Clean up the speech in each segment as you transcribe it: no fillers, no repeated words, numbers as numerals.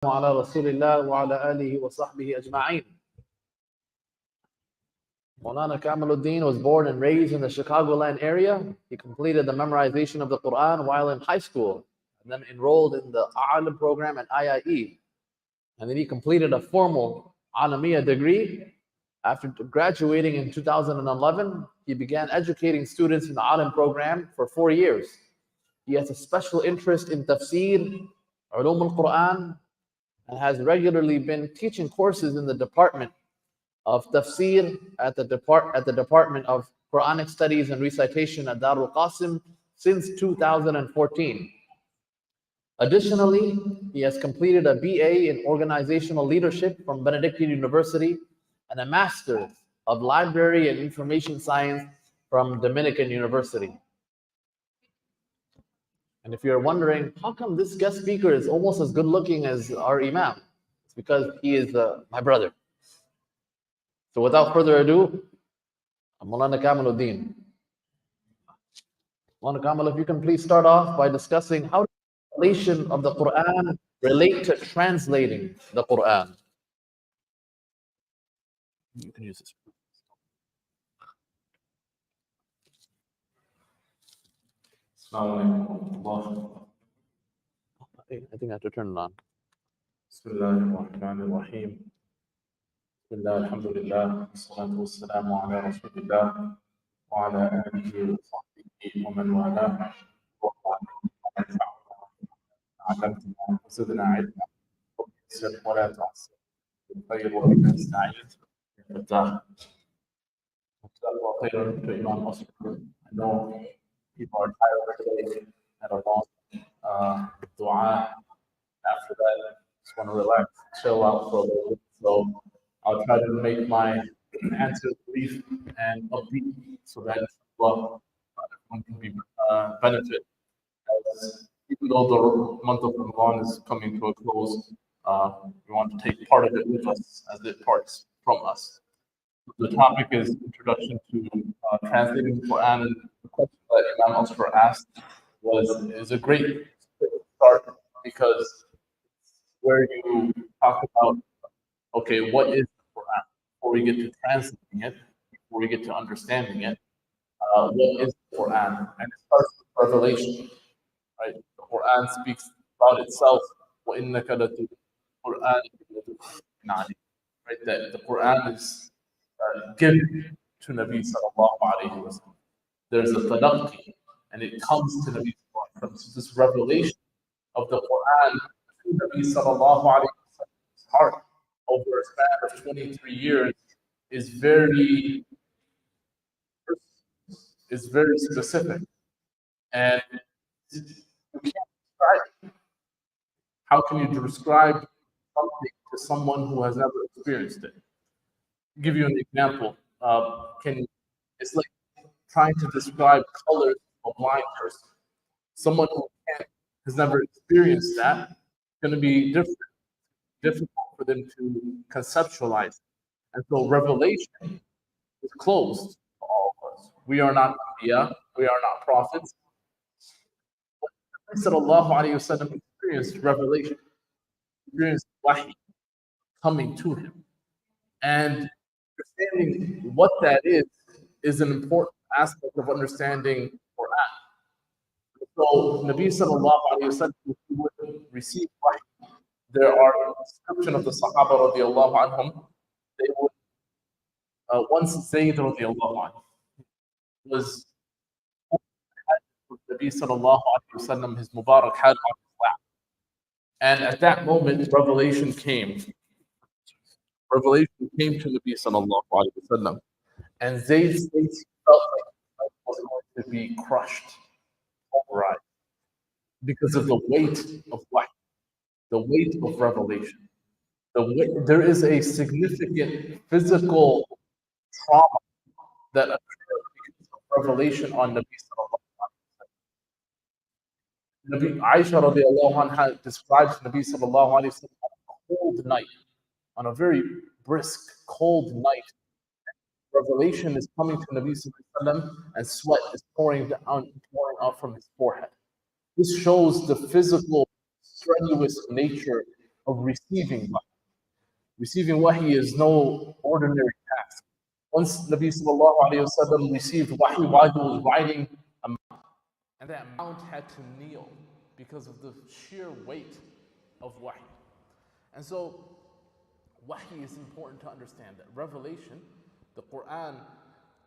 على رسول الله وعلى آله وصحبه أجمعين. Mawlana Kamil Uddin was born and raised in the Chicagoland area. He completed the memorization of the Quran while in high school, and then enrolled in the Alim program at IIE. And then he completed a formal Alamiya degree. After graduating in 2011, he began educating students in the Alim program for 4 years. He has a special interest in tafsir, ulum al-Quran, and has regularly been teaching courses in the department of tafsir at the Department of Quranic Studies and Recitation at Darul Qasim since 2014. Additionally, he has completed a BA in Organizational Leadership from Benedictine University and a Master of Library and Information Science from Dominican University. And if you're wondering, how come this guest speaker is almost as good looking as our Imam? It's because he is my brother. So without further ado, Mawlana Kamil Uddin. Mawlana Kamil, if you can please start off by discussing how does the translation of the Quran relate to translating the Quran? You can use this. I think I have to turn it on. Bismillahirrahmanirrahim. Bismillah, alhamdulillah, wassalatu wassalamu ala rasulillah, wa ala alihi wa sahbihi wa man wala, wa علمتنا وزدنا علما ويسر ولا تعسر بالخير وبك نستعين فتاح خيرا to Imam Oscar. I know people are tired today, had a long dua. After that, just want to relax, chill out for a little bit. So I'll try to make my answers brief and upbeat so that everyone can be benefit. As even though the month of Ramadan is coming to a close, we want to take part of it with us as it parts from us. The topic is introduction to translating the Quran, and the question that Imam Oscar asked is a great start because where you talk about, okay, what is the Quran? Before we get to translating it, before we get to understanding it, what is the Quran? And it starts with revelation, right? The Quran speaks about itself. وَإِنَّكَ لَتُلِي الْقُرْآنِ right? That the Quran is given to Nabi sallallahu alayhi wa sallam. There's a talaqqi, and it comes to Nabi sallallahu alayhi wa sallam. So this revelation of the Quran to Nabi sallallahu alayhi wa sallam's heart over a span of 23 years is very specific. And you can't describe it. How can you describe something to someone who has never experienced it? I'll give you an example. It's like trying to describe colors of a blind person. Someone who has never experienced that, it's going to be difficult for them to conceptualize. And so revelation is closed to all of us. We are not Anbiya, we are not prophets. But Sallallahu Alaihi Wasallam experienced revelation, experienced wahi coming to him. And understanding what that is an important aspect of understanding Quran. So Nabi Sallallahu Alaihi Wasallam would receive wahi. There are a description of the Sahaba radiallahu anhum. They would once Zayd radiallahu anhu was Nabi Sallallahu Alaihi Wasallam, his Mubarak had on his lap. And at that moment, revelation came. Revelation came to Nabi Sallallahu Alaihi Wasallam. And Zayd states he felt like he was going to be crushed, override, because of the weight of wahi, the weight of revelation. There is a significant physical trauma that occurred because of revelation on Nabi Sallallahu Alaihi Wasallam. Nabi Aisha radiallahu anha describes Nabi Sallallahu Alaihi Wasallam on a cold night, on a very brisk, cold night. Revelation is coming to Nabi Sallallahu Alaihi Wasallam and sweat is pouring out from his forehead. This shows the physical, strenuous nature of receiving wahy. Receiving wahy is no ordinary task. Once Nabi sallallahu alayhi wasallam received wahy while he was writing a and that mount had to kneel because of the sheer weight of wahy. And so, wahy is important to understand that revelation, the Quran,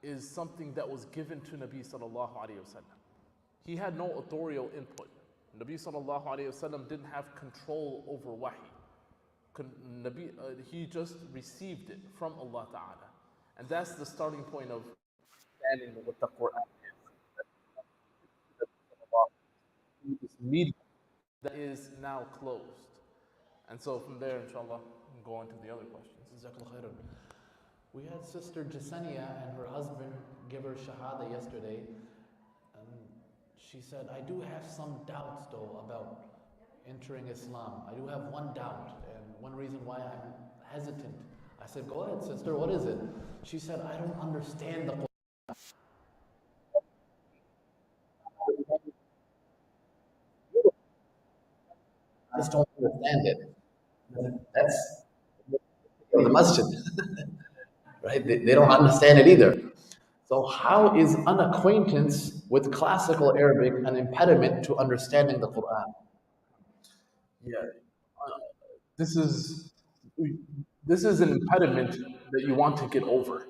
is something that was given to Nabi sallallahu alaihi wasallam. He had no authorial input. Nabi sallallahu alaihi wasallam didn't have control over wahy. He just received it from Allah Ta'ala. And that's the starting point of understanding what the Quran is. This medium that is now closed. And so from there, inshallah, we'll go on to the other questions. Jazakallah khairan. We had Sister Jasenia and her husband give her shahada yesterday. And she said, I do have some doubts though about entering Islam. I do have one doubt, and one reason why I'm hesitant. I said, go ahead, sister, what is it? She said, I don't understand the Quran. I just don't understand it. That's the masjid, right? They don't understand it either. So how is unacquaintance with classical Arabic an impediment to understanding the Quran? Yeah, this is this is an impediment that you want to get over,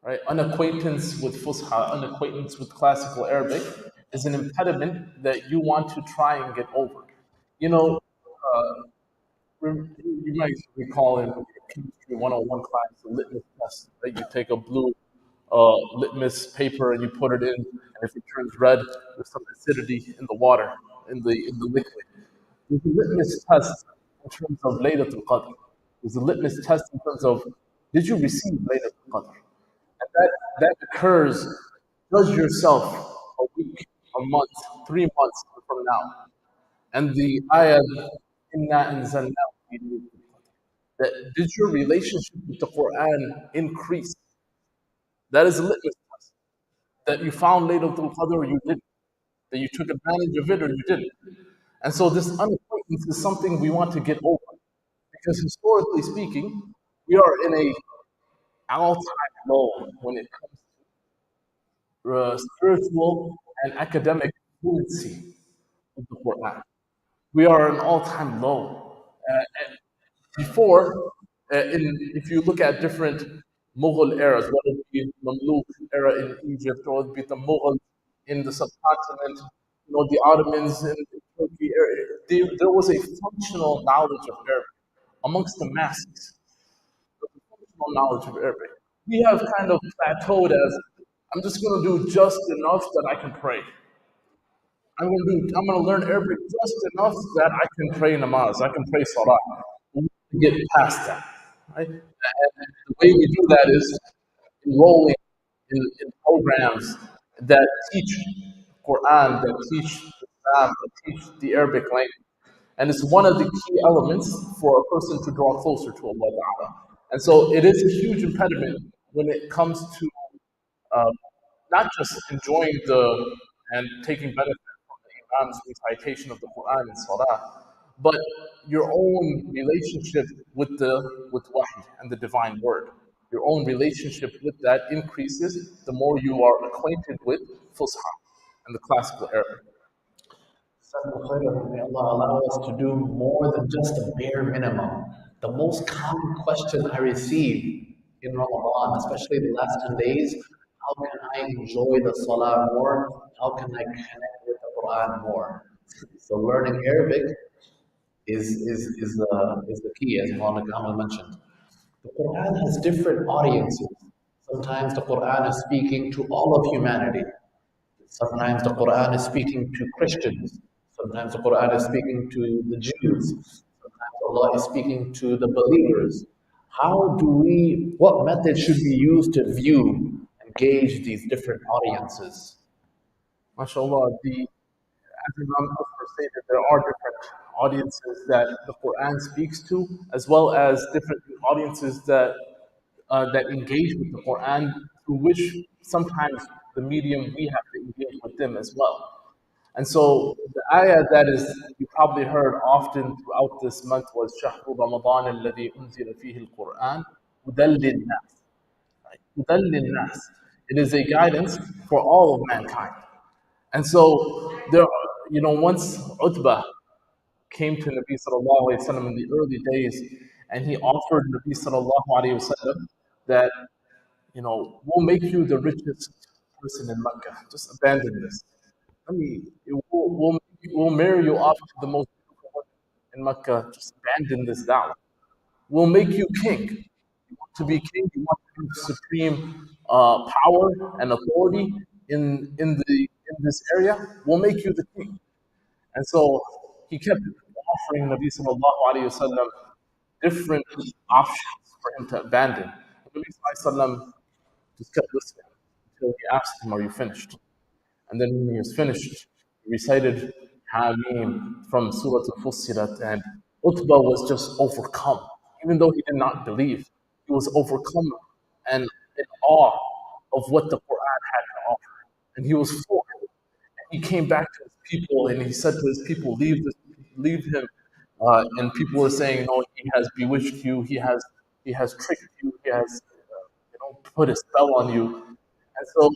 right? Unacquaintance with Fusha, unacquaintance with classical Arabic is an impediment that you want to try and get over. You know, you might recall in chemistry 101 class the litmus test, right? You take a blue litmus paper and you put it in, and if it turns red, there's some acidity in the water, in the liquid. There's a litmus test in terms of Laylatul Qadr. There's a litmus test in terms of did you receive Laylatul Qadr? And that occurs, judge yourself a week, a month, 3 months from now. And the ayah, Inna anzalnahu fi laylatil qadr. That did your relationship with the Quran increase? That is a litmus test. That you found Laylatul Qadr or you didn't. That you took advantage of it or you didn't. And so this unacquaintance is something we want to get over. Because historically speaking, we are in a all-time low when it comes to spiritual and academic fluency of the Quran. We are at an all-time low. And before, if you look at different Mughal eras, whether it be Mamluk era in Egypt or it be the Mughals in the subcontinent, the Ottomans in Turkey, there was a functional knowledge of Arabic amongst the masses. There was a functional knowledge of Arabic. We have kind of plateaued as I'm just going to do just enough that I can pray. I'm gonna learn Arabic just enough that I can pray namaz, I can pray salah. We need to get past that. Right? And the way we do that is enrolling in programs that teach Quran, that teach Islam, that teach the Arabic language. And it's one of the key elements for a person to draw closer to Allah Ta'ala. And so it is a huge impediment when it comes to um, not just enjoying and taking benefit from the Imam's recitation of the Quran and Salah, but your own relationship with Wahy and the divine word. Your own relationship with that increases the more you are acquainted with Fusha and the classical Arabic. May Allah allow us to do more than just a bare minimum. The most common question I receive in Ramadan, especially the last 10 days, how can I enjoy the Salah more? How can I connect with the Quran more? So learning Arabic is the key, as Mawlana Kamil mentioned. The Quran has different audiences. Sometimes the Quran is speaking to all of humanity. Sometimes the Quran is speaking to Christians. Sometimes the Quran is speaking to the Jews. Sometimes Allah is speaking to the believers. What method should we use to view and gauge these different audiences? MashaAllah, as Imam Akbar stated, there are different audiences that the Quran speaks to, as well as different audiences that engage with the Quran, through which sometimes the medium we have to engage with them as well. And so the ayah that is you probably heard often throughout this month was شهر رمضان الذي أنزل فيه القرآن هدى للناس. هدى للناس. It is a guidance for all of mankind. And so there, once Utbah came to Nabi sallallahu alayhi wasallam in the early days, and he offered Nabi sallallahu alayhi wasallam that, we'll make you the richest person in Mecca. Just abandon this. We'll marry you off to the most beautiful woman in Mecca. Just abandon this da'wah. We'll make you king. You want to be king. You want to have supreme power and authority in this area. We'll make you the king. And so he kept offering Nabi sallallahu alayhi wasallam different options for him to abandon. Nabi sallallahu alayhi wasallam just kept listening until he asked him, "Are you finished?" And then when he was finished, he recited Hamim from Surah Al-Fussilat, and Utbah was just overcome. Even though he did not believe, he was overcome and in awe of what the Quran had to offer. And he was floored. He came back to his people and he said to his people, leave him. And people were saying, no, he has bewitched you, he has tricked you, he has put a spell on you. And so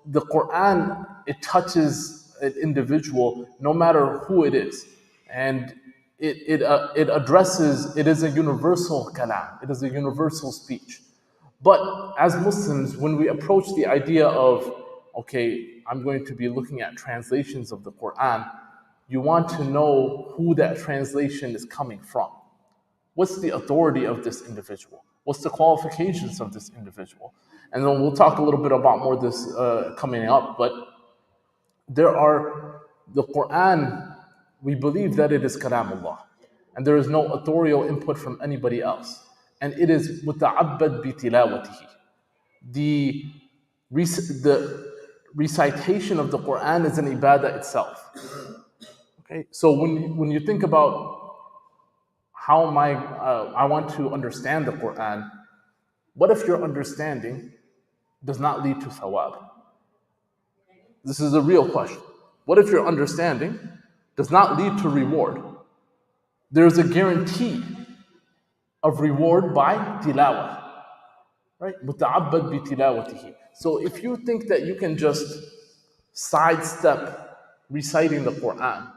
the Quran, it touches an individual no matter who it is. And it addresses, it is a universal kalam, it is a universal speech. But as Muslims, when we approach the idea of, okay, I'm going to be looking at translations of the Quran, you want to know who that translation is coming from. What's the authority of this individual? What's the qualifications of this individual? And then we'll talk a little bit about more of this coming up, but the Quran, we believe that it is kalamullah, and there is no authorial input from anybody else. And it is muta'abbad bi tilawatihi. The recitation of the Quran is an ibadah itself. Okay, so when you think about how I want to understand the Quran, what if your understanding does not lead to thawab? This is a real question. What if your understanding does not lead to reward? There's a guarantee of reward by tilawah, right? Muta'abbad bi tilawatihi. So if you think that you can just sidestep reciting the Quran,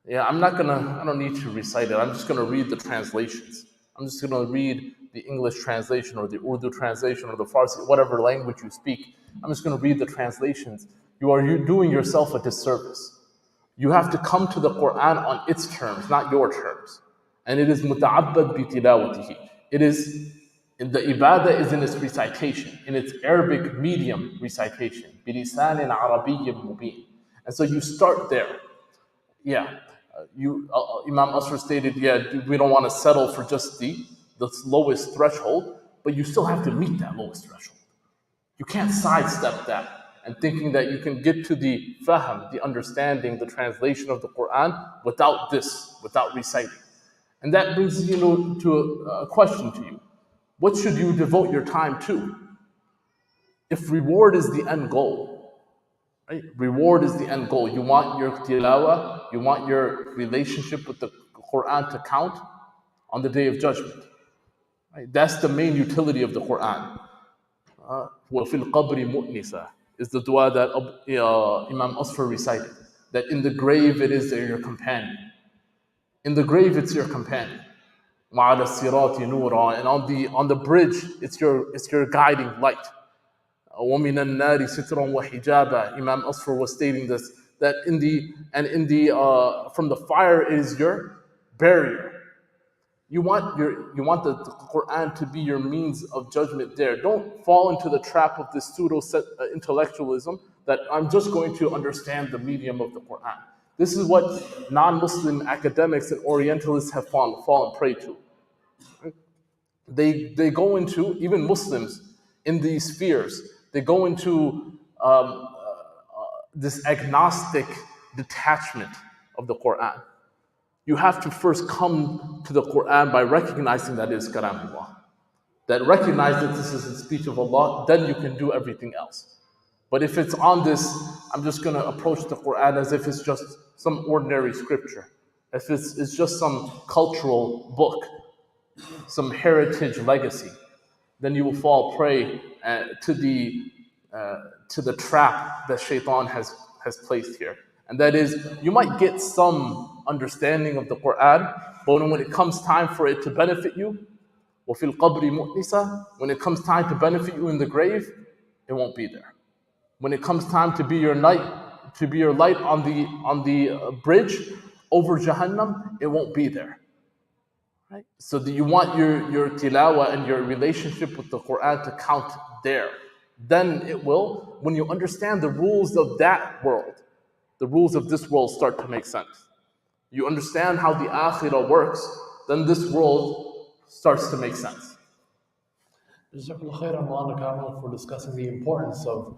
I don't need to recite it. I'm just gonna read the translations. I'm just gonna read the English translation or the Urdu translation or the Farsi, whatever language you speak. I'm just gonna read the translations. You're doing yourself a disservice. You have to come to the Quran on its terms, not your terms. And it is muta'abbad bi tilawatihi. It is, the ibadah is in its recitation, in its Arabic medium recitation. بِلِسَانٍ عَرَبِيٍّ مُبِينٍ. And so you start there. Imam Asr stated, we don't want to settle for just the lowest threshold, but you still have to meet that lowest threshold. You can't sidestep that and thinking that you can get to the fahm, the understanding, the translation of the Quran without reciting. And that brings to a question to you. What should you devote your time to? If reward is the end goal, right? Reward is the end goal. You want your tilawah, you want your relationship with the Quran to count on the Day of Judgment. Right? That's the main utility of the Quran. وَفِي الْقَبْرِ مُؤْنِسًا is the dua that Imam Asfar recited. That in the grave it is your companion. In the grave it's your companion. وَعَلَى الصِّرَاطِ نُورًا, and on the bridge it's your guiding light. وَمِنَ النَّارِ سِتْرًا وَحِجَابًا. Imam Asfar was stating this, that from the fire it is your barrier. You want the Quran to be your means of judgment there. Don't fall into the trap of this pseudo-intellectualism that I'm just going to understand the medium of the Quran. This is what non-Muslim academics and Orientalists have fallen prey to. They go into, even Muslims in these spheres, they go into this agnostic detachment of the Quran. You have to first come to the Quran by recognizing that it is kalamullah. That recognize that this is the speech of Allah, then you can do everything else. But if it's on this, I'm just going to approach the Quran as if it's just some ordinary scripture, if it's just some cultural book, some heritage legacy, then you will fall prey to the trap that Shaitan has placed here. And that is, you might get some understanding of the Quran, but when it comes time for it to benefit you, وَفِي الْقَبْرِ مُؤْنِسَةً, when it comes time to benefit you in the grave, it won't be there. When it comes time to be your light, on the bridge over Jahannam, it won't be there. Right? So do you want your tilawa and your relationship with the Quran to count there? Then it will, when you understand the rules of that world, the rules of this world start to make sense. You understand how the akhirah works, then this world starts to make sense. Jazakallah khairan, Mawlana Kamil, for discussing the importance of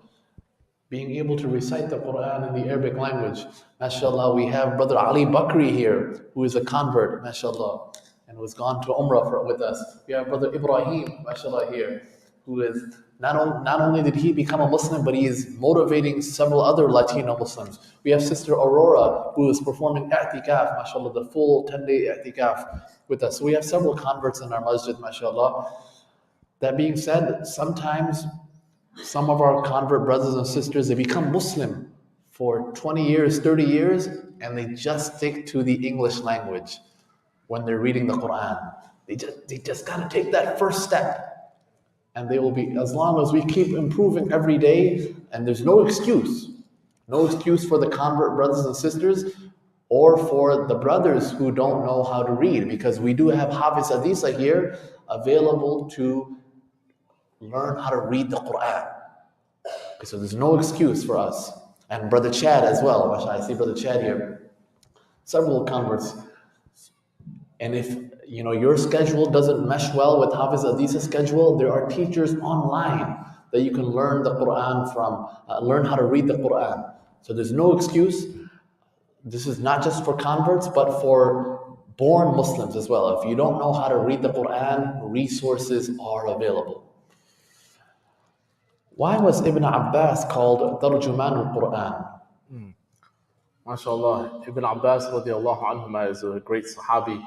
being able to recite the Quran in the Arabic language. MashaAllah, we have Brother Ali Bakri here, who is a convert, MashaAllah, and was gone to Umrah with us. We have Brother Ibrahim, MashaAllah, here, who is not only did he become a Muslim, but he is motivating several other Latino Muslims. We have Sister Aurora, who is performing i'tikaf, MashaAllah, the full 10-day i'tikaf with us. So we have several converts in our masjid, MashaAllah. That being said, sometimes some of our convert brothers and sisters, they become Muslim for 20 years, 30 years, and they just stick to the English language when they're reading the Quran. They just got to take that first step. And they will be, as long as we keep improving every day, and there's no excuse for the convert brothers and sisters, or for the brothers who don't know how to read, because we do have Hafiz Haditha here available to learn how to read the Quran. Okay, so there's no excuse for us. And Brother Chad as well. I see Brother Chad here. Several converts. And if your schedule doesn't mesh well with Hafiz Haditha's schedule, there are teachers online that you can learn the Quran from, learn how to read the Quran. So there's no excuse. This is not just for converts, but for born Muslims as well. If you don't know how to read the Quran, resources are available. Why was Ibn Abbas called Tarjuman al-Quran? MashaAllah, Ibn Abbas radiallahu anhuma is a great Sahabi,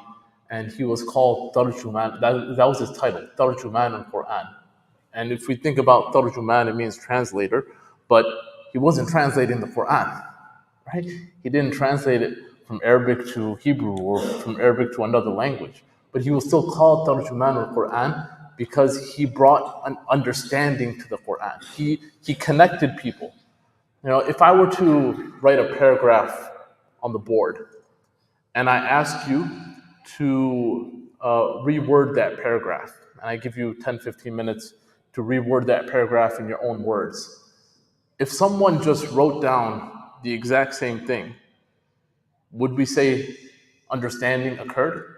and he was called Tarjuman. That was his title, Tarjuman al-Quran. And if we think about Tarjuman, it means translator, but he wasn't translating the Quran, right? He didn't translate it from Arabic to Hebrew or from Arabic to another language, but he was still called Tarjuman al-Quran because he brought an understanding to the Quran. He connected people. If I were to write a paragraph on the board and I ask you to reword that paragraph, and I give you 10, 15 minutes to reword that paragraph in your own words, if someone just wrote down the exact same thing, would we say understanding occurred?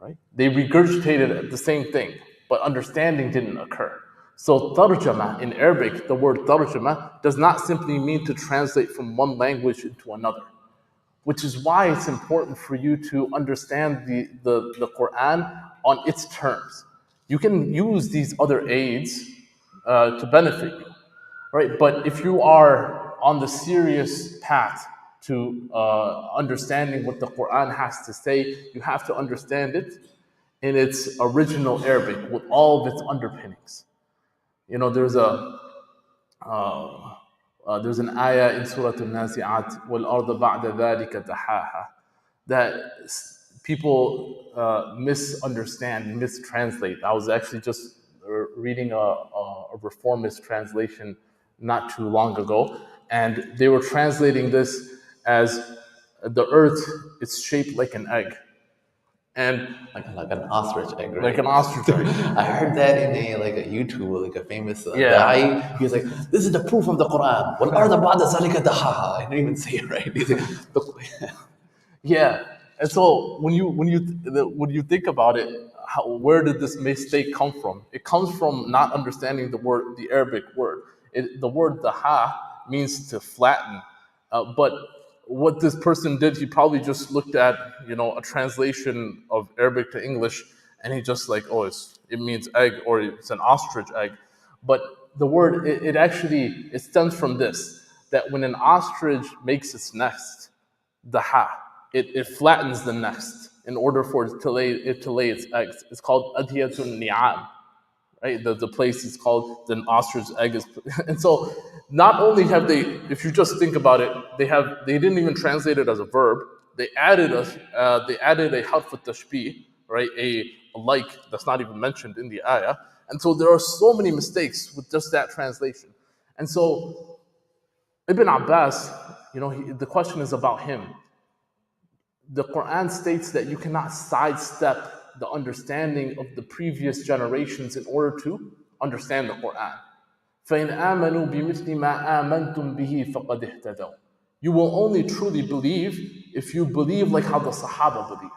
Right? They regurgitated the same thing, but understanding didn't occur. So tarjama in Arabic, the word tarjama does not simply mean to translate from one language into another, which is why it's important for you to understand the Quran on its terms. You can use these other aids to benefit you, right? But if you are on the serious path to understanding what the Quran has to say, you have to understand it in its original Arabic with all of its underpinnings. There's an ayah in Surah Al-Nazi'at, وَالْأَرْضَ بَعْدَ ذَلِكَ دَحَاهَا, that people misunderstand, mistranslate. I was actually just reading a reformist translation not too long ago, and they were translating this as the earth is shaped like an egg. And like an ostrich egg, right? Like an ostrich egg. I heard that in a YouTube, like a famous guy. He was like, "This is the proof of the Quran." وَالْأَرْضَ بَعْدَ ذَلِكَ دَحَاهَا. I didn't even say it right. He's like, yeah. And so when you think about it, where did this mistake come from? It comes from not understanding the Arabic word. The word daha means to flatten, but what this person did, he probably just looked at a translation of Arabic to English, and he just like, it means egg, or it's an ostrich egg. But the word, it stems from this, that when an ostrich makes its nest, the ha, it flattens the nest in order for it to lay its eggs. It's called adhiyatun ni'am, right? The place is called the ostrich egg is, and so not only have they, if you just think about it, they didn't even translate it as a verb. They added a harf tashbih, right? A like that's not even mentioned in the ayah, and so there are so many mistakes with just that translation, and so Ibn Abbas, the question is about him. The Quran states that you cannot sidestep the understanding of the previous generations in order to understand the Quran. فَإِنْ آمَنُوا بِمِثْلِ مَا آمَنْتُمْ بِهِ فَقَدْ اهْتَدَوْا. You will only truly believe if you believe like how the Sahaba believed,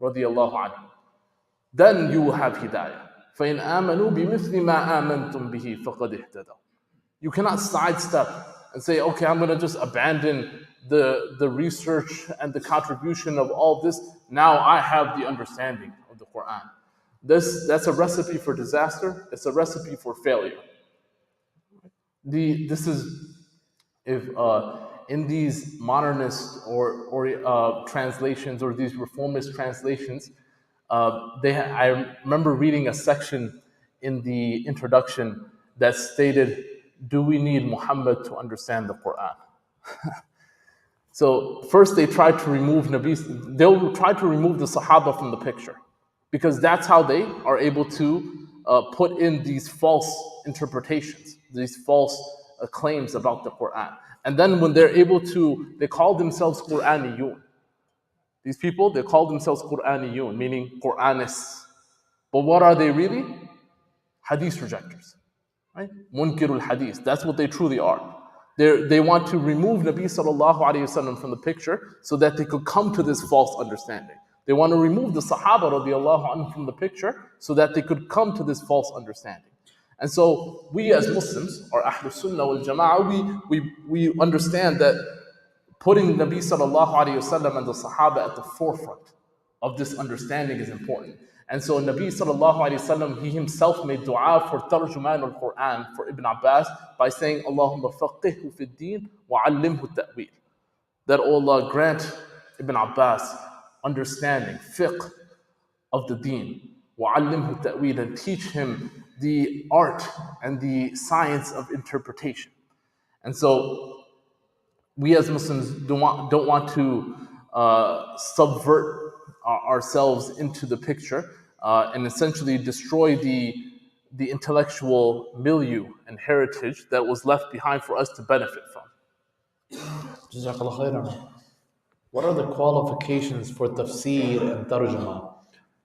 radiyallahu anhu. Then you will have hidayah. فَإِنْ آمَنُوا بِمِثْلِ مَا آمَنْتُمْ بِهِ فَقَدْ اهْتَدَوْا. You cannot sidestep and say, okay, I'm going to just abandon the research and the contribution of all this. Now I have the understanding of the Quran. That's a recipe for disaster. It's a recipe for failure. This is if in these modernist or translations or these reformist translations, I remember reading a section in the introduction that stated, "Do we need Muhammad to understand the Quran?" So first they'll try to remove the Sahaba from the picture, because that's how they are able to put in these false interpretations, these false claims about the Quran. And then when they're able to, they call themselves Quraniyun. These people, they call themselves Quraniyun, meaning Quranists. But what are they really? Hadith rejectors, right? Munkirul Hadith. That's what they truly are. They want to remove Nabi sallallahu alayhi wasallam from the picture so that they could come to this false understanding. They want to remove the Sahaba radiallahu anhu from the picture so that they could come to this false understanding. And so we as Muslims, or Ahlul Sunnah wal Jama'ah, we understand that putting Nabi sallallahu alayhi wasallam and the Sahaba at the forefront of this understanding is important. And so Nabi sallallahu alayhi wasallam, he himself made dua for tarjuman al-Quran for Ibn Abbas by saying, Allahumma faqihhu fi din wa allimhu ta'wil. That Allah grant Ibn Abbas understanding, fiqh of the deen, wa allimhu ta'wil, and teach him the art and the science of interpretation. And so we as Muslims don't want to subvert ourselves into the picture and essentially destroy the intellectual milieu and heritage that was left behind for us to benefit from. Jazakallah khairan. What are the qualifications for tafsir and tarjuma?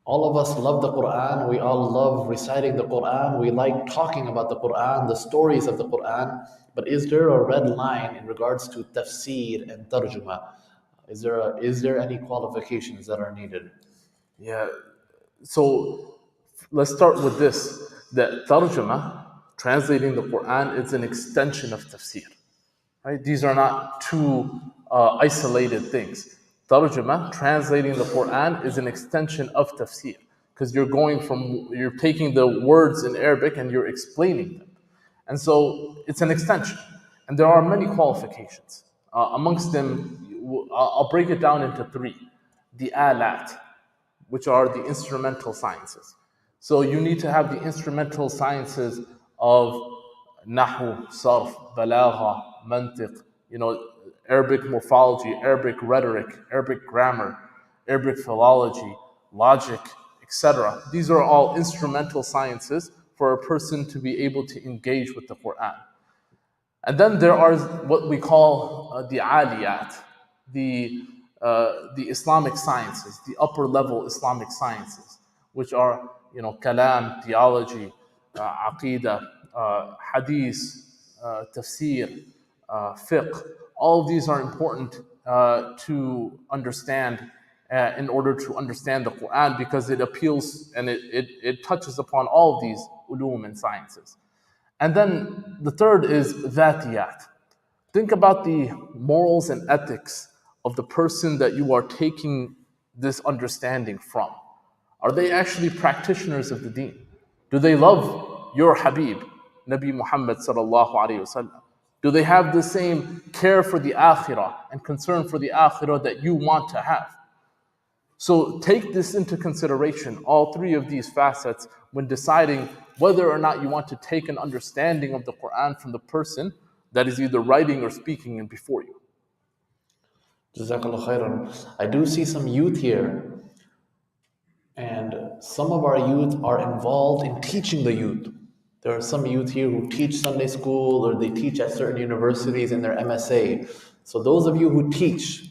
All of us love the Quran. We all love reciting the Quran. We like talking about the Quran, the stories of the Quran. But is there a red line in regards to tafsir and tarjuma? Is there any qualifications that are needed? Yeah. So let's start with this, that tarjuma, translating the Quran, is an extension of tafsir. Right? These are not two isolated things. Tarjuma, translating the Quran, is an extension of tafsir, because you're taking the words in Arabic and you're explaining them. And so it's an extension. And there are many qualifications. Amongst them, I'll break it down into three. The alat, which are the instrumental sciences. So you need to have the instrumental sciences of nahu, sarf, balagha, mantiq, Arabic morphology, Arabic rhetoric, Arabic grammar, Arabic philology, logic, etc. These are all instrumental sciences for a person to be able to engage with the Quran. And then there are what we call the aliyat, the Islamic sciences, the upper level Islamic sciences, which are kalam, theology, aqidah, hadith, tafsir, fiqh. All of these are important to understand in order to understand the Quran, because it appeals and it touches upon all of these ulum and sciences. And then the third is dhatiyat. Think about the morals and ethics of the person that you are taking this understanding from. Are they actually practitioners of the deen? Do they love your Habib? Nabi Muhammad sallallahu alayhi wasallam? Do they have the same care for the akhirah and concern for the akhirah that you want to have? So take this into consideration, all three of these facets, when deciding whether or not you want to take an understanding of the Quran from the person that is either writing or speaking in before you. Jazakallah khairan. I do see some youth here, and some of our youth are involved in teaching the youth. There are some youth here who teach Sunday school or they teach at certain universities in their MSA. So those of you who teach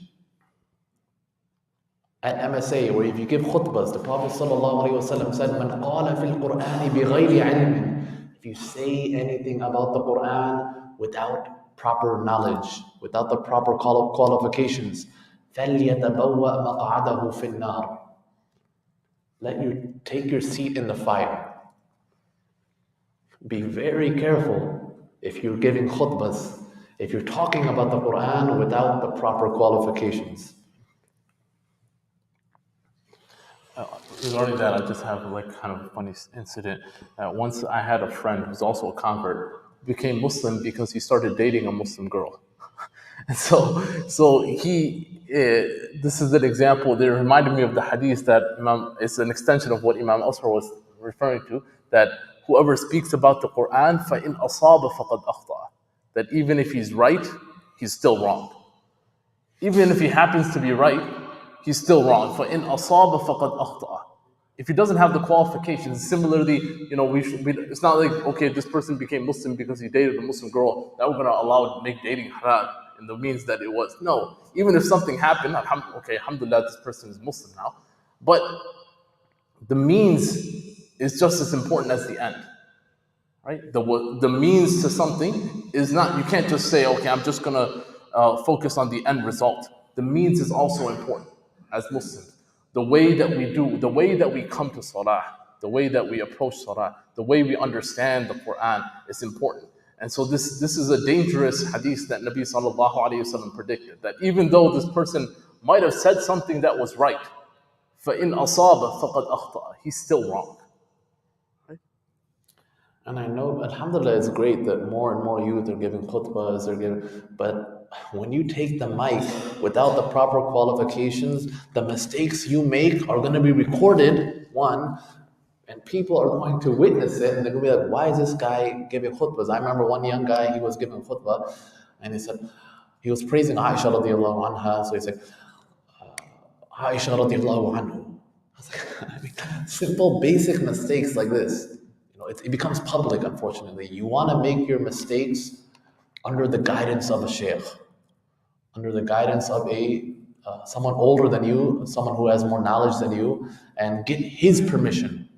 at MSA, where if you give khutbahs, the Prophet ﷺ said, "Man qala fil Qur'ani bighayri ilmin." If you say anything about the Quran without proper knowledge, without the proper qualifications, فَلْيَتَبَوَّأْ مَقْعَدَهُ فِي النَّارِ. Let you take your seat in the fire. Be very careful if you're giving khutbahs, if you're talking about the Quran without the proper qualifications. Regarding that, I just have like kind of a funny incident. Once I had a friend who's also a convert, became Muslim because he started dating a Muslim girl. And so this is an example. They reminded me of the hadith that it's an extension of what Imam Asr was referring to, that whoever speaks about the Quran, فَإِنْ أَصَابَ فَقَدْ أَخْطَأَ. That even if he's right, he's still wrong. Even if he happens to be right, he's still wrong. فَإِنْ أَصَابَ فَقَدْ أَخْطَأَ. If he doesn't have the qualifications, similarly, it's not like, okay, this person became Muslim because he dated a Muslim girl, that we're going to allow make dating haram in the means that it was. No, even if something happened, okay, alhamdulillah, this person is Muslim now, but the means is just as important as the end, right? The means to something is not, you can't just say, okay, I'm just going to focus on the end result. The means is also important as Muslims. The way that we do, the way that we come to salah, the way that we approach salah, the way we understand the Quran is important. And so this is a dangerous hadith that Nabi sallallahu alayhi wasallam predicted, that even though this person might have said something that was right, فَإِنْ أَصَابَ فَقَدْ أَخْطَأَ, he's still wrong. Right? And I know, alhamdulillah, it's great that more and more youth are giving khutbahs, but when you take the mic without the proper qualifications, the mistakes you make are going to be recorded, one, and people are going to witness it, and they're going to be like, why is this guy giving khutbahs? I remember one young guy, he was giving khutbah, and he said, he was praising Aisha radiallahu anha, so he said, Aisha radiallahu anhu. I was like, simple, basic mistakes like this. It becomes public, unfortunately. You want to make your mistakes under the guidance of a sheikh, under the guidance of someone older than you, someone who has more knowledge than you, and get his permission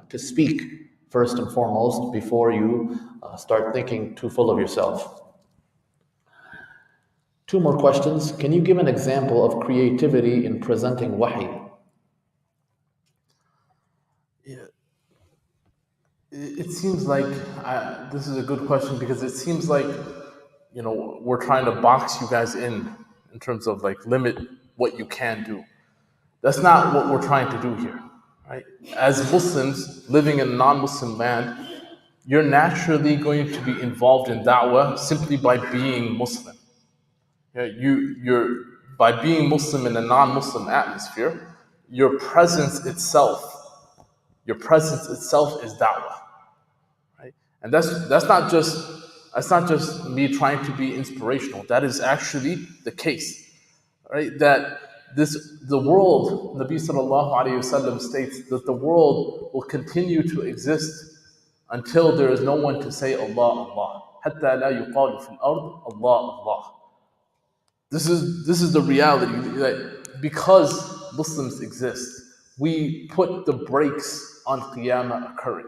to speak first and foremost before you start thinking too full of yourself. 2 more questions. Can you give an example of creativity in presenting wahy? Yeah. It seems like, this is a good question, because it seems like, we're trying to box you guys in terms of like limit what you can do. That's not what we're trying to do here, right? As Muslims living in a non-Muslim land, you're naturally going to be involved in da'wah simply by being Muslim. You're by being Muslim in a non-Muslim atmosphere, your presence itself is da'wah. And that's not just me trying to be inspirational. That is actually the case, right? That the world, Nabi sallallahu alayhi wasallam states that the world will continue to exist until there is no one to say Allah, Allah. حتى لا يقال في الأرض Allah, Allah. This is the reality, that because Muslims exist, we put the brakes on Qiyamah occurring.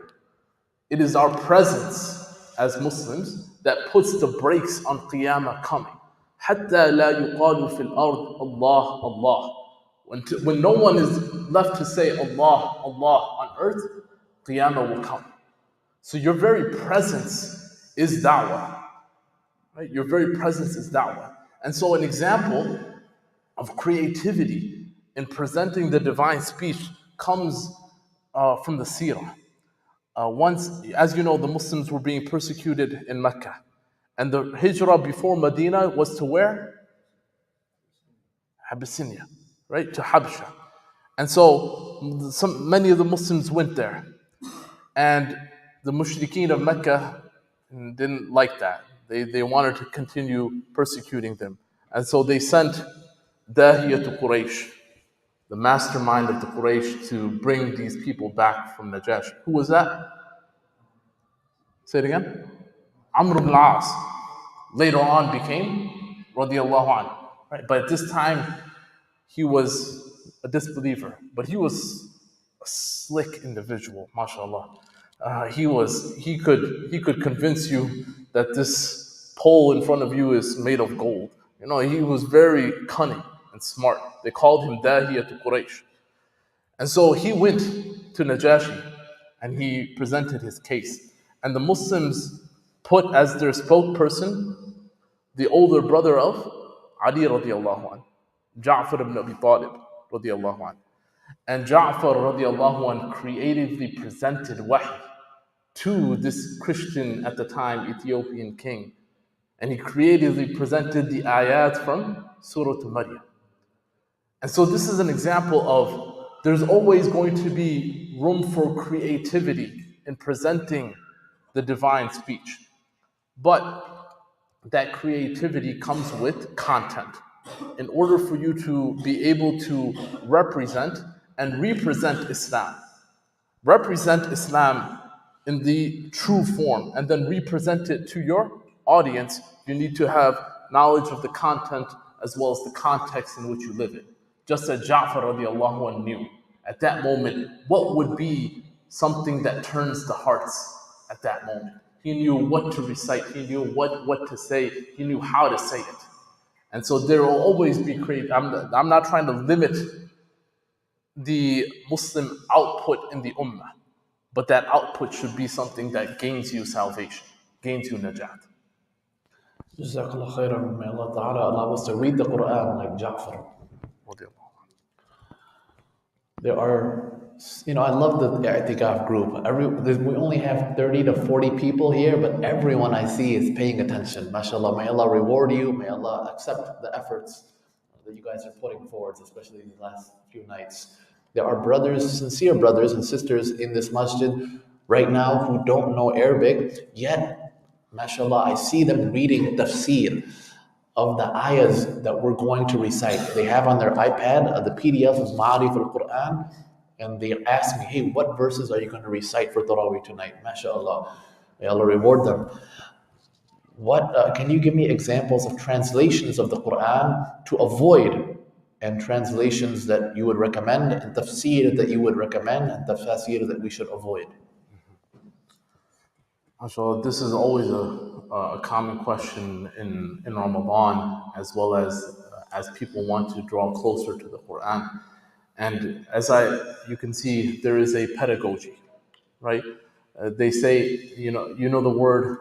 It is our presence as Muslims that puts the brakes on Qiyamah coming. حتى لا يقال في الأرض Allah, Allah. When no one is left to say Allah, Allah on earth, Qiyamah will come. So your very presence is da'wah. Right? Your very presence is da'wah. And so an example of creativity in presenting the divine speech comes from the seerah. once, as you know, the Muslims were being persecuted in Mecca. And the hijrah before Medina was to where? Abyssinia, right? To Habsha. And so many of the Muslims went there. And the mushrikeen of Mecca didn't like that. They wanted to continue persecuting them. And so they sent Dahiya to Quraysh, the mastermind of the Quraysh, to bring these people back from Najash. Who was that? Say it again. Amr ibn al-As. Later on became radiallahu anhu. Right? But at this time, he was a disbeliever. But he was a slick individual, mashallah. He could convince you that this pole in front of you is made of gold. You know, he was very cunning and smart. They called him Dahiya to Quraysh. And so he went to Najashi and he presented his case. And the Muslims put as their spokesperson the older brother of Ali radiallahu anh, Ja'far ibn Abi Talib radiallahu anh. And Ja'far radiallahu anh creatively presented wahy to this Christian at the time Ethiopian king. And he creatively presented the ayat from Surah Maryam. And so this is an example of there's always going to be room for creativity in presenting the divine speech. But that creativity comes with content. In order for you to be able to represent and represent Islam, represent Islam in the true form, and then represent it to your audience, you need to have knowledge of the content as well as the context in which you live it. Just as Ja'far radiallahu anhu knew at that moment what would be something that turns the hearts at that moment. He knew what to recite, he knew what to say, he knew how to say it. And so there will always be creative. I'm not trying to limit the Muslim output in the ummah, but that output should be something that gains you salvation, gains you najat. Jazakallah khairan. May Allah Ta'ala allow us to read the Quran like Ja'far. There are, I love the i'tikaf group. We only have 30 to 40 people here, but everyone I see is paying attention. MashaAllah, may Allah reward you. May Allah accept the efforts that you guys are putting forward, especially these last few nights. There are sincere brothers and sisters in this masjid right now who don't know Arabic, yet, MashaAllah, I see them reading tafsir of the ayahs that we're going to recite. They have on their iPad the PDF of Ma'arif al-Quran, and they ask me, hey, what verses are you going to recite for Tarawih tonight? MashaAllah. May Allah reward them. What can you give me examples of translations of the Quran to avoid, and translations that you would recommend, and tafsir that you would recommend, and tafsir that we should avoid? MashaAllah, this is always a common question in Ramadan, as well as people want to draw closer to the Quran. And you can see, there is a pedagogy, right? They say, you know the word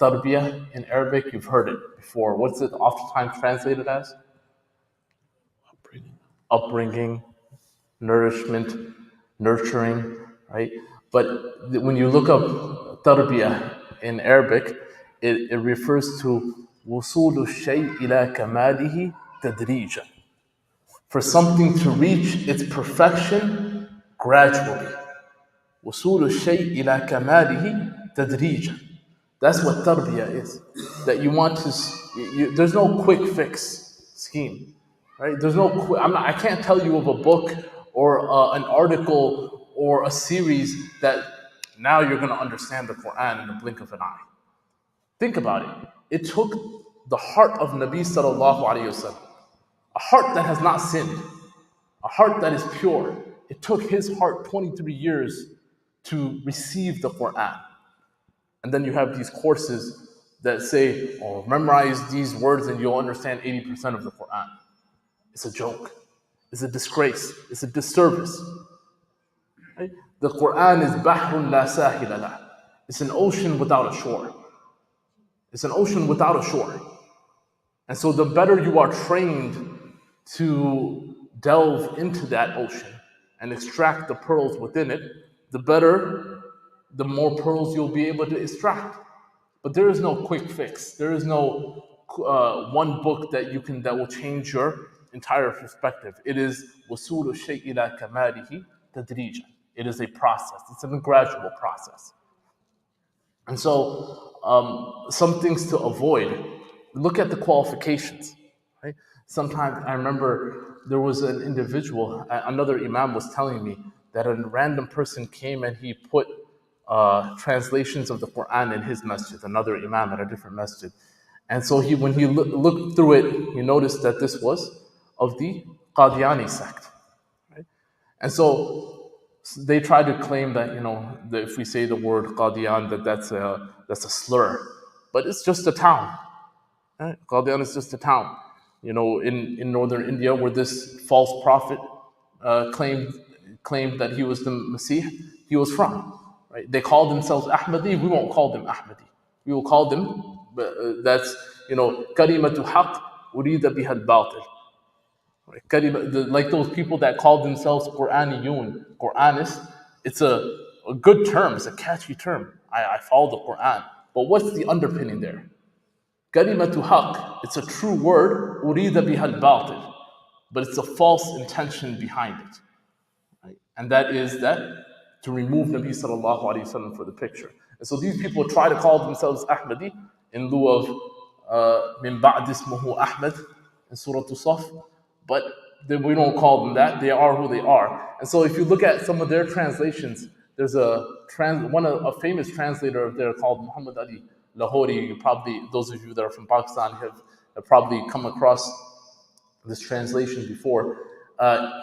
tarbiyah in Arabic, you've heard it before. What's it oftentimes translated as? Upbringing, nourishment, nurturing, right? But when you look up tarbiyah in Arabic, it refers to وصول الشيء إلى كماله تدريجا. For something to reach its perfection gradually. وصول الشيء إلى كماله تدريجا. That's what tarbiyah is. That you want to, there's no quick fix scheme, right? There's no, I can't tell you of a book or an article or a series that now you're going to understand the Quran in the blink of an eye. Think about it. It took the heart of Nabi sallallahu alayhi wasallam, a heart that has not sinned, a heart that is pure. It took his heart 23 years to receive the Quran. And then you have these courses that say, oh, memorize these words and you'll understand 80% of the Quran. It's a joke. It's a disgrace. It's a disservice. Right? The Quran is bahrun la sahila lah. It's an ocean without a shore. It's an ocean without a shore. And so the better you are trained to delve into that ocean and extract the pearls within it, the better the more pearls you'll be able to extract. But there is no quick fix. There is no one book that will change your entire perspective. It is وصول الشيء إلى كماله تدريجا. It is a process. It's a gradual process. And so, some things to avoid. Look at the qualifications. Right? Sometimes I remember there was an individual. Another imam was telling me that a random person came and he put translations of the Quran in his masjid. Another imam at a different masjid, and so when he looked through it, he noticed that this was of the Qadiani sect. Right? And so they try to claim that that if we say the word Qadian, that's a slur, but it's just a town. Right? Qadian is just a town, in northern India, where this false prophet claimed that he was the Messiah. He was from. Right? They called themselves Ahmadi. We won't call them Ahmadi. We will call them. That's kalimatu haq urida biha al-batil. Like those people that call themselves Quraniyun, Quranists, it's a good term, it's a catchy term. I follow the Quran. But what's the underpinning there? Kalimatu haq, it's a true word, urida biha al-batil, but it's a false intention behind it. Right? And that is that to remove Nabi sallallahu alayhi wasallam for the picture. And so these people try to call themselves Ahmadi in lieu of min ba'd ismuhu Ahmad in Surah Saf, but we don't call them that. They are who they are. And so if you look at some of their translations, there's a famous translator of there called Muhammad Ali Lahori. Those of you that are from Pakistan have probably come across this translation before.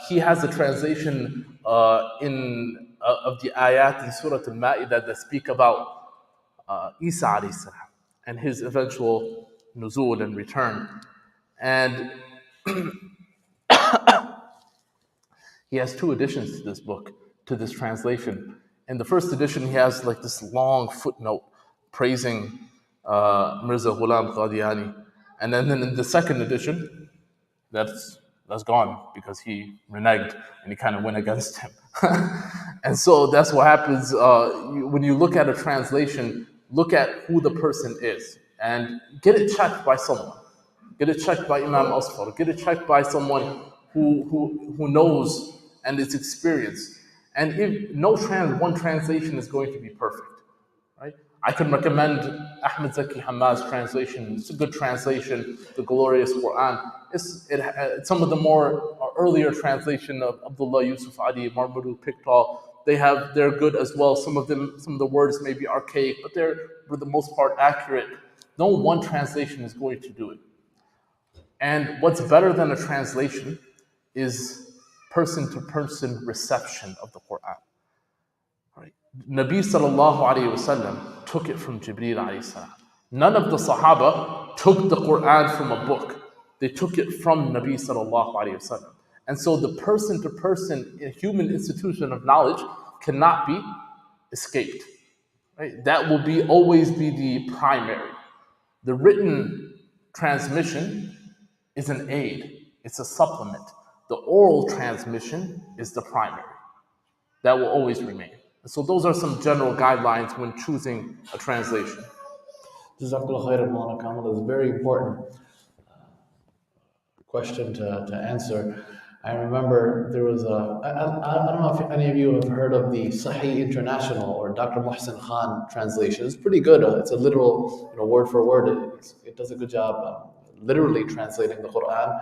He has a translation of the ayat in Surah Al-Ma'idah that speak about Isa alayhi salam and his eventual nuzul and return. And he has two editions to this book, to this translation. In the first edition, he has like this long footnote praising Mirza Ghulam Qadiani. And then in the second edition, that's gone because he reneged and he kind of went against him. And so that's what happens when you look at a translation, look at who the person is and get it checked by someone. Get it checked by Imam Asfar. Get it checked by someone who knows and is experienced. And if one translation is going to be perfect, right? I can recommend Ahmed Zaki Hamad's translation. It's a good translation, the Glorious Quran. It's some of the more earlier translation of Abdullah Yusuf Ali, Marmuru Pickthall. They're good as well. Some of the words may be archaic, but they're for the most part accurate. No one translation is going to do it. And what's better than a translation is person-to-person reception of the Quran. Right? Nabi sallallahu alayhi wasallam took it from Jibreel alayhi salam. None of the Sahaba took the Quran from a book. They took it from Nabi sallallahu alayhi wasallam. And so the person-to-person human institution of knowledge cannot be escaped. Right? That will always be the primary. The written transmission is an aid. It's a supplement. The oral transmission is the primary. That will always remain. So those are some general guidelines when choosing a translation. Jazakallah khairan, Mawlana Kamil. It's a very important question to answer. I remember there was I don't know if any of you have heard of the Sahih International or Dr. Muhsin Khan translation. It's pretty good. It's a literal, word for word. It does a good job literally translating the Quran.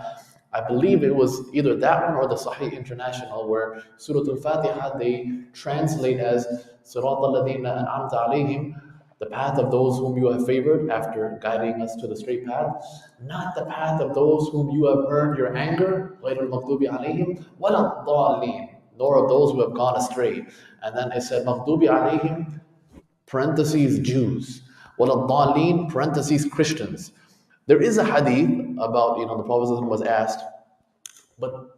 I believe it was either that one or the Sahih International, where Surah Al-Fatiha they translate as Sirat al-Ladina an'amta alayhim, the path of those whom you have favored after guiding us to the straight path, not the path of those whom you have earned your anger, غَيْرِ الْمَغْضُوبِ عَلَيْهِمْ وَلَا الضَّالِّينَ, nor of those who have gone astray. And then it said, مَغْضُوبِ عَلَيْهِمْ, parentheses, Jews, وَلَا الضَّالِّينَ, parentheses, Christians. There is a hadith about, the Prophet was asked, but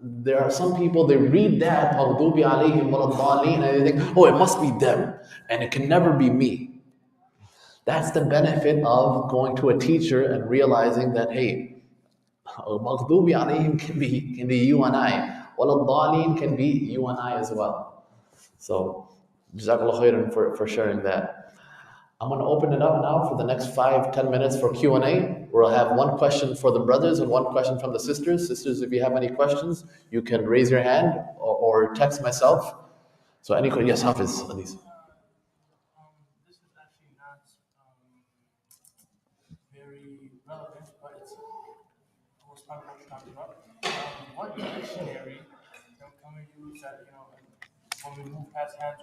there are some people, they read that, مَغْضُوبِ عَلَيْهِمْ وَلَا الضَّالِّينَ, and they think, oh, it must be them, and it can never be me. That's the benefit of going to a teacher and realizing that, hey, مَغْضُوبِ عَلَيْهِمْ can be you and I. وَلَا الضَّالِّينَ can be you and I as well. So Jazakallah khairan for sharing that. I'm going to open it up now for the next 5-10 minutes for Q&A. We'll have one question for the brothers and one question from the sisters. Sisters, if you have any questions, you can raise your hand or text myself. So any questions? Yes, Hafiz, Adis. This is actually not very relevant, but it's almost part of what you're talking about. What dictionary can we use that, when we move past hands,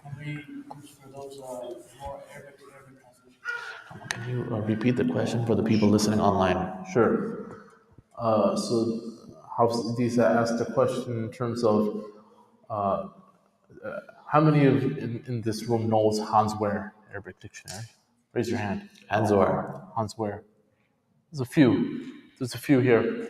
can we use for those more Arabic to Arabic translations? Can you repeat the question for the people listening online? Sure. So House Disa asked a question in terms of how many of in this room knows Hans Ware Arabic dictionary? Raise your hand. Hands or Hans Ware. There's a few. There's a few here.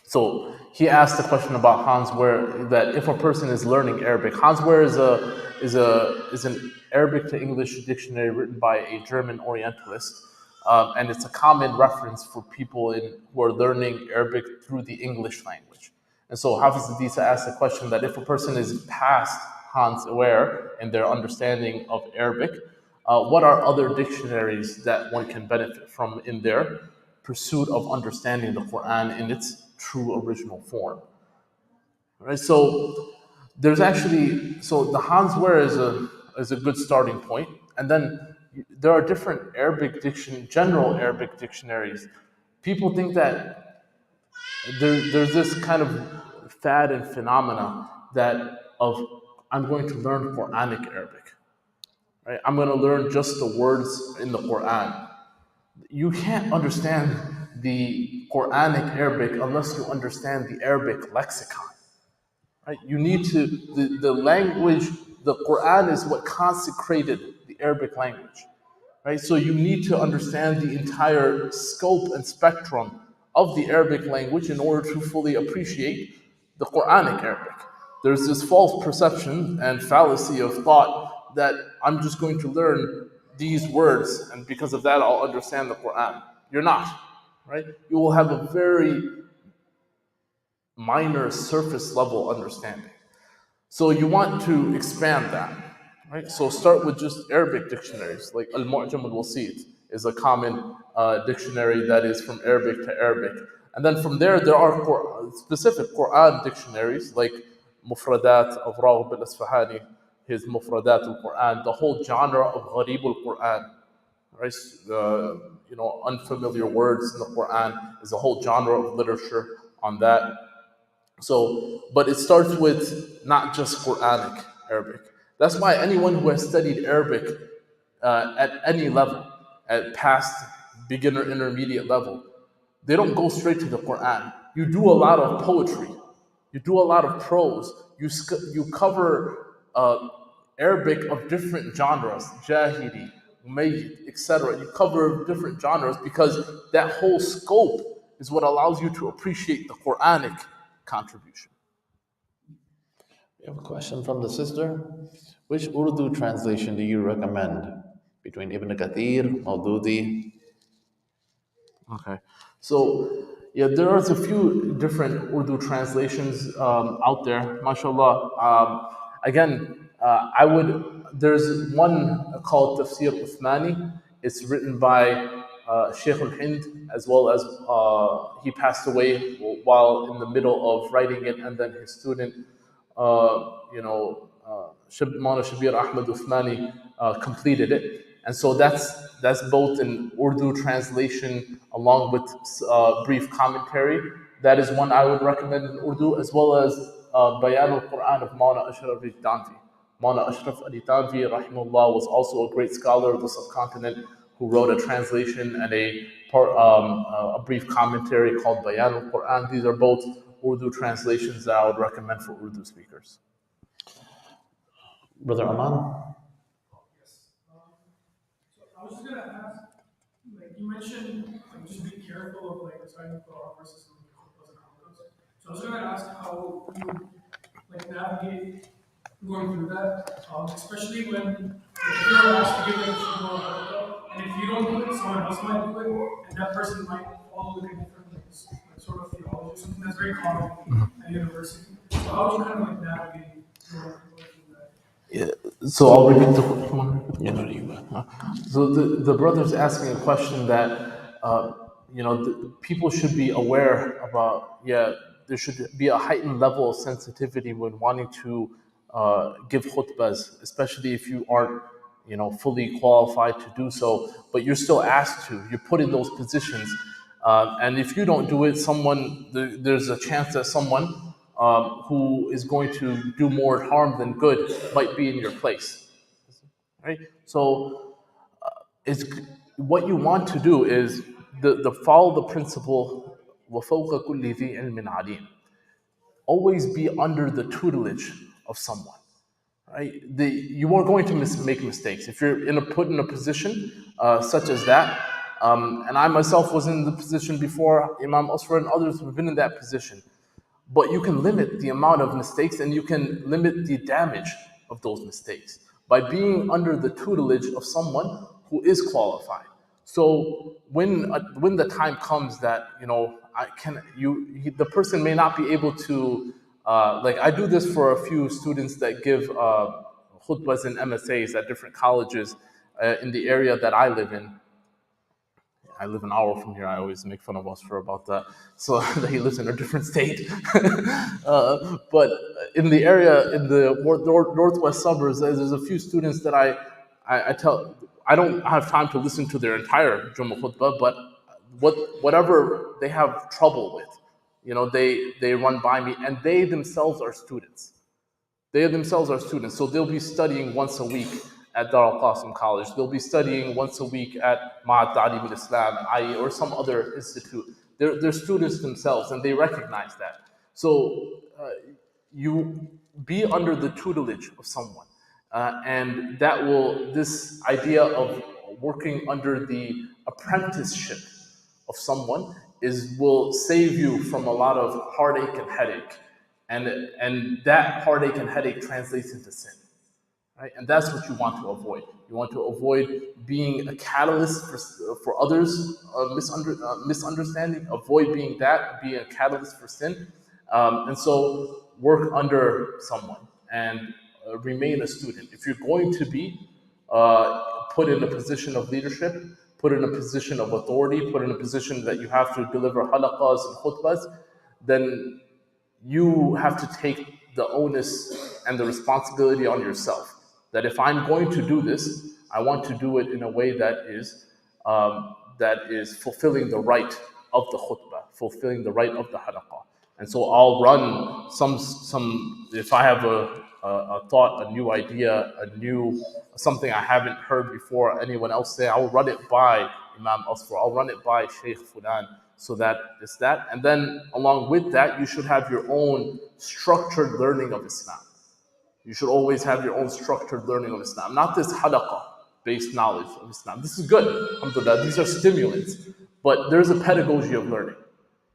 So he asked the question about Hans Ware, that if a person is learning Arabic, Hans Ware is an Arabic to English dictionary written by a German Orientalist, and it's a common reference for people who are learning Arabic through the English language. And so Hafiz Adisa asked the question that if a person is past Hans Ware in their understanding of Arabic, what are other dictionaries that one can benefit from in their pursuit of understanding the Quran in its true original form? Right. So there's actually the Hans Ware is a good starting point, and then there are different general Arabic dictionaries. People think that there's this kind of fad and phenomena that of I'm going to learn Quranic Arabic, right? I'm going to learn just the words in the Quran. You can't understand the Quranic Arabic unless you understand the Arabic lexicon. Right? You need to the language. The Quran is what consecrated the Arabic language, right? So you need to understand the entire scope and spectrum of the Arabic language in order to fully appreciate the Quranic Arabic. There's this false perception and fallacy of thought that I'm just going to learn these words, and because of that, I'll understand the Quran. You're not, right? You will have a very minor surface level understanding. So you want to expand that, right? So start with just Arabic dictionaries, like Al-Mu'jam al-Wasit is a common dictionary that is from Arabic to Arabic. And then from there are specific Quran dictionaries, like Mufradat of Raghib al-Isfahani, his Mufradat al-Quran, the whole genre of Gharib al-Quran, right? Unfamiliar words in the Quran is a whole genre of literature on that. So, but it starts with not just Quranic Arabic. That's why anyone who has studied Arabic at any level, at past beginner, intermediate level, they don't go straight to the Quran. You do a lot of poetry, you do a lot of prose, you cover Arabic of different genres, Jahili, Umayyad, etc. You cover different genres because that whole scope is what allows you to appreciate the Quranic contribution. We have a question from the sister. Which Urdu translation do you recommend between Ibn Kathir, Maududi? Okay, so yeah, there are a few different Urdu translations out there, mashallah. Again, there's one called Tafsir Uthmani. It's written by Sheikh al-Hind, as well as he passed away while in the middle of writing it, and then his student, Mawlana Shabir Ahmad Uthmani completed it. And so that's both an Urdu translation along with brief commentary. That is one I would recommend in Urdu, as well as Bayan al-Quran of Mawlana Ashraf Ali Tanvi. Mawlana Ashraf Ali Tanvi, rahimahullah, was also a great scholar of the subcontinent who wrote a translation and a brief commentary called Bayan al-Quran. These are both Urdu translations that I would recommend for Urdu speakers. Brother Aman? I was just gonna ask, you mentioned just be careful of deciding Quran versus so I was gonna ask how you navigate going through that, especially when if you're asked to give and if you don't do it, someone else might do it, and that person might follow a different sort of theology, something that's very common at university. So how do you kind of navigate going through that? Yeah, So I'll repeat the So the brother's asking a question that people should be aware about. Yeah, there should be a heightened level of sensitivity when wanting to give khutbahs, especially if you aren't fully qualified to do so, but you're still asked to. You're put in those positions, and if you don't do it, there's a chance that someone who is going to do more harm than good might be in your place, right? So it's what you want to do is the follow the principle وَفَوْقَ كُلِّ ذِي عِلْمٍ عَلِيمٍ. Always be under the tutelage of someone, right? You are going to make mistakes if you're put in a position such as that. And I myself was in the position before Imam Asfar and others who have been in that position. But you can limit the amount of mistakes and you can limit the damage of those mistakes by being under the tutelage of someone who is qualified. So when the time comes that the person may not be able to like I do this for a few students that give khutbahs and MSAs at different colleges in the area that I live in. I live an hour from here. I always make fun of Oscar about that. So that he lives in a different state. But in the area, in the northwest suburbs, there's a few students that I tell, I don't have time to listen to their entire Jummah khutbah, but whatever they have trouble with, they run by me, and they themselves are students. They themselves are students, so they'll be studying once a week at Dar al Qasim College. They'll be studying once a week at Ma'at Ta'lim al-Islam, i.e., or some other institute. They're students themselves, and they recognize that. So you be under the tutelage of someone, and this idea of working under the apprenticeship of someone will save you from a lot of heartache and headache, and that heartache and headache translates into sin, right? And that's what you want to avoid. You want to avoid being a catalyst for others' misunderstanding. Avoid being a catalyst for sin, and so work under someone and remain a student. If you're going to be put in a position of leadership, put in a position of authority, put in a position that you have to deliver halaqas and khutbahs, then you have to take the onus and the responsibility on yourself. That if I'm going to do this, I want to do it in a way that is fulfilling the right of the khutbah, fulfilling the right of the halaqah. And so I'll run some if I have a thought, a new idea, something I haven't heard before anyone else say, I'll run it by Imam Asfar, I'll run it by Sheikh Fulan, so that it's that. And then along with that, you should have your own structured learning of Islam. You should always have your own structured learning of Islam, not this halaqah-based knowledge of Islam. This is good, alhamdulillah, these are stimulants, but there's a pedagogy of learning,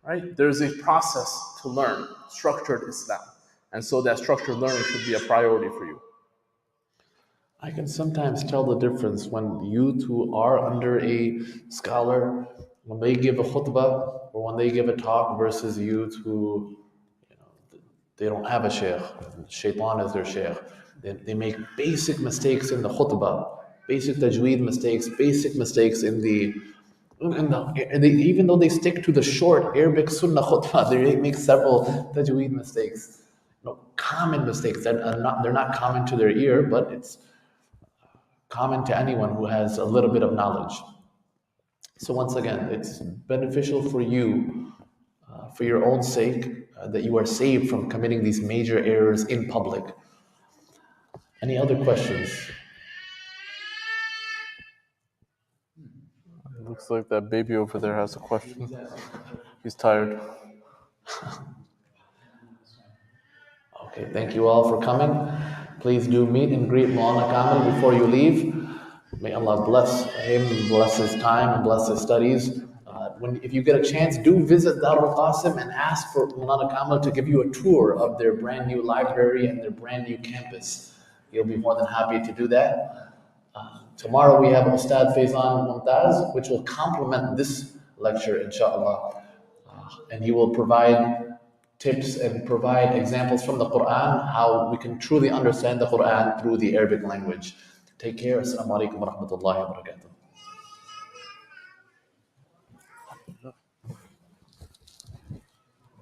right? There's a process to learn structured Islam. And so that structured learning should be a priority for you. I can sometimes tell the difference when youth who are under a scholar, when they give a khutbah or when they give a talk, versus youth who, they don't have a sheikh. Shaitan is their sheikh. They make basic mistakes in the khutbah, basic tajweed mistakes, basic mistakes even though they stick to the short Arabic sunnah khutbah, they make several tajweed mistakes. Common mistakes. They're not common to their ear, but it's common to anyone who has a little bit of knowledge. So once again, it's beneficial for you, for your own sake, that you are saved from committing these major errors in public. Any other questions? It looks like that baby over there has a question. He's tired. Okay, thank you all for coming. Please do meet and greet Mawlana Kamil before you leave. May Allah bless him, bless his time, and bless his studies. If you get a chance, do visit Dar al Qasim and ask for Mawlana Kamil to give you a tour of their brand new library and their brand new campus. He'll be more than happy to do that. Tomorrow we have Ustad Faizan Mumtaz, which will complement this lecture, inshallah. And he will provide tips and provide examples from the Quran how we can truly understand the Quran through the Arabic language. Take care. Assalamu alaikum wa rahmatullahi wa barakatuh.